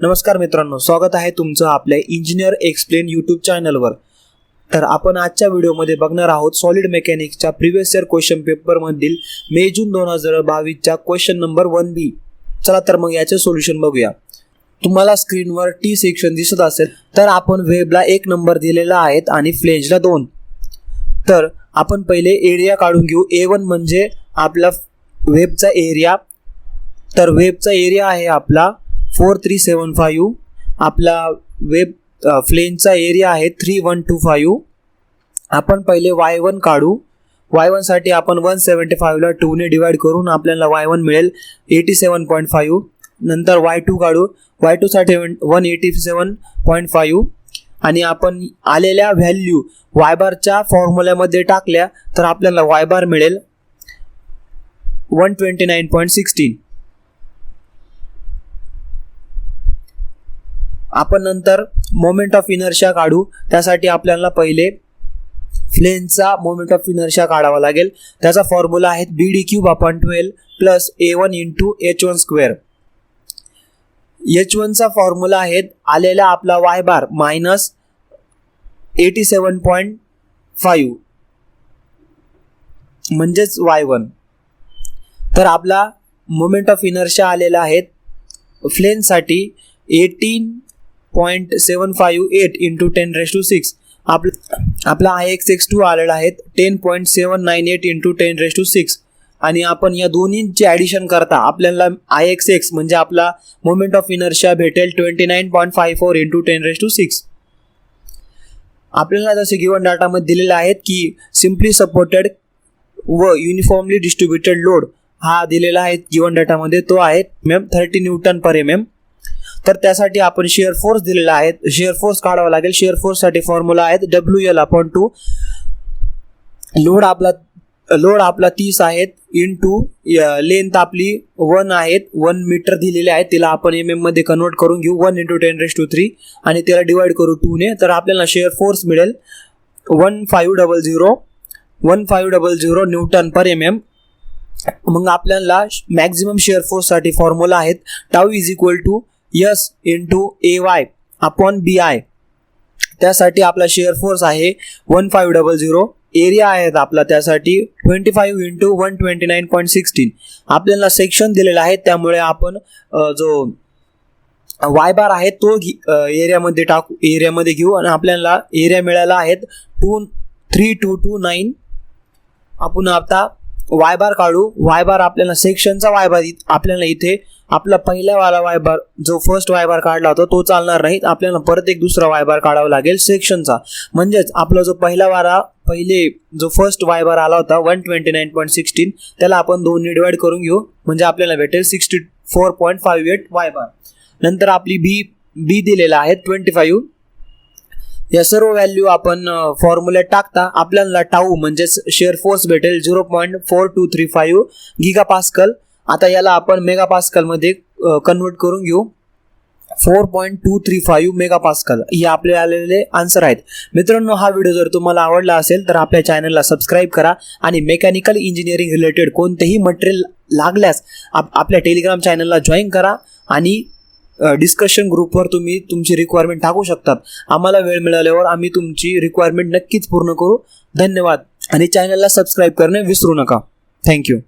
नमस्कार मित्रांनो, स्वागत आहे तुमचं आपल्या इंजिनियर एक्सप्लेन यूट्यूब चॅनलवर। तर आपण आजच्या व्हिडिओमध्ये बघणार आहोत सॉलिड मेकॅनिक्सच्या प्रीवियस इयर क्वेश्चन पेपरमधील मे जून 2022च्या क्वेश्चन नंबर 1B। चला तर मग याचे सोल्युशन बघूया। तुम्हाला स्क्रीनवर टी सेक्शन दिसत असेल तर आपण वेबला 1 नंबर दिलेला आहे आणि फ्लेंजला 2। तर आपण पहिले एरिया काढून घेऊ। A1 म्हणजे आपला वेबचा एरिया। तर वेबचा एरिया आहे आपला 4375। आपला वेब फ्लेंजचा एरिया आहे 3125। आपण पहिले y1 काढू। y1 साठी आपण 175 ला 2 ने डिवाइड करून आपल्याला y1 मिळेल 87.5। नंतर y2 काढू। y2 साठी 187.5 आणि आपण आलेल्या व्हॅल्यू y बारच्या फॉर्म्युल्यामध्ये टाकल्या तर आपल्याला y बार मिळेल 129.16। आपण नंतर मोमेंट ऑफ इनर्शिया काढू। त्यासाठी आपल्याला पहिले फ्लेंजचा मोमेंट ऑफ इनर्शिया काढावा लागेल। त्याचा फॉर्म्युला आहे BD³/12 plus A1 into H1 square. H1 चा फॉर्म्युला आहे आलेला आपला y बार मायनस 87.5 म्हणजेच y1। तर आपला मोमेंट ऑफ इनर्शिया आलेला आहे फ्लेंजसाठी 18.758 इंटू 10⁶। आपला IXX2 आलेला आहे 10.798 इंटू 10⁶। आणि आपण या दोन्हींची ॲडिशन करता आपल्याला IXX म्हणजे आपला मोमेंट ऑफ इनर्शिया भेटेल 29.54 इंटू 10⁶। आपल्याला जसे गिवन डाटामध्ये दिलेले आहेत की सिम्पली सपोर्टेड व युनिफॉर्मली डिस्ट्रीब्युटेड लोड हा दिलेला आहे गिवन डाटामध्ये, तो आहे 30 न्यूटन पर mm। तर त्यासाठी आपण शिअर फोर्स दिलेला आहे, शिअर फोर्स काढावा लागेल। शिअर फोर्स साठी फॉर्म्युला आहे WL/2। लोड आपला 30 आहे इंटू लेंथ आपली 1 आहे, 1 मीटर दिलेले आहे, तिला आपण mm मध्ये कन्वर्ट करून घेऊ 1 इंटू 10⁻³ आणि त्याला डिवाइड करू 2 ने। तर आपल्याला शिअर फोर्स मिळेल 1500 न्यूटन पर mm। मग आपल्याला मॅक्झिमम शिअर फोर्स साठी फॉर्म्युला आहे टाऊ S इंटू AY/BI। त्यासाठी आपला शिअर फोर्स आहे 1500। एरिया आहे आपला त्यासाठी 25 इंटू 129.16। आपल्याला सेक्शन दिलेला आहे त्यामुळे आपण जो y बार आहे तो एरियामध्ये टाकू, एरियामध्ये घेऊ आणि आपल्याला एरिया मिळाला आहे 3229। आपण आता y बार काढू। y बार आपल्याला सेक्शनचा y बार आपल्याला इथे आपला पहिला वाला y बार जो फर्स्ट y बार काढला होता तो चालणार नाही, आपल्याला परत एक दुसरा y बार काढावा लागेल सेक्शनचा। म्हणजेच आपला जो जो फर्स्ट y बार आला होता 129.16 त्याला आपण 2 ने डिवाइड करून घेऊ म्हणजे आपल्याला भेटेल 64.58 y बार। नंतर आपली b दिलेला आहे 25। या सर्व व्हॅल्यू आपण फॉर्म्युल्यात टाकता आपल्याला टाऊ म्हणजे शिअर फोर्स भेटेल 0.4235 गीगापास्कल। आता याला आपण मेगापास्कल मध्ये कन्वर्ट करून घेऊ 4.235 मेगापास्कल। हे आपले आलेले आन्सर आहेत। मित्रांनो, हा व्हिडिओ जर तुम्हाला आवडला असेल तर आपल्या चॅनलला सबस्क्राईब करा आणि मेकॅनिकल इंजिनिअरिंग रिलेटेड कोणतेही मटेरियल लागल्यास आपल्या टेलिग्राम चॅनलला जॉईन करा आणि डिस्कशन ग्रुपवर तुम्ही तुमची रिक्वायरमेंट टाकू शकतात। आम्हाला वेळ मिळाल्यावर आम्ही तुमची रिक्वायरमेंट नक्कीच पूर्ण करू। धन्यवाद आणि चॅनलला सबस्क्राईब करणे विसरू नका। थँक्यू।